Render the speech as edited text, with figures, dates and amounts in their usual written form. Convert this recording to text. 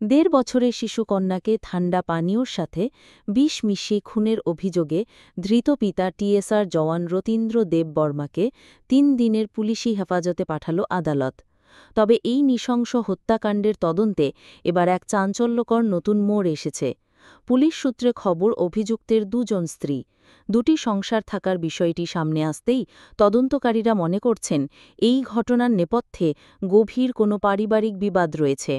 ১.৫ বছরের শিশুকন্যাকে ঠান্ডা পানীয়র সাথে বিষ মিশিয়ে খুনের অভিযোগে ধৃত পিতা টিএসআর জওয়ান রতীন্দ্র দেব বর্মাকে ৩ দিনের পুলিশি হেফাজতে পাঠাল আদালত। তবে এই নৃশংস হত্যাকাণ্ডের তদন্তে এবার এক চাঞ্চল্যকর নতুন মোড় এসেছে। পুলিশ সূত্রে খবর, অভিযুক্তের ২ জন স্ত্রী, ২টি সংসার থাকার বিষয়টি সামনে আসতেই তদন্তকারীরা মনে করছেন এই ঘটনার নেপথ্যে গভীর কোনো পারিবারিক বিবাদ রয়েছে।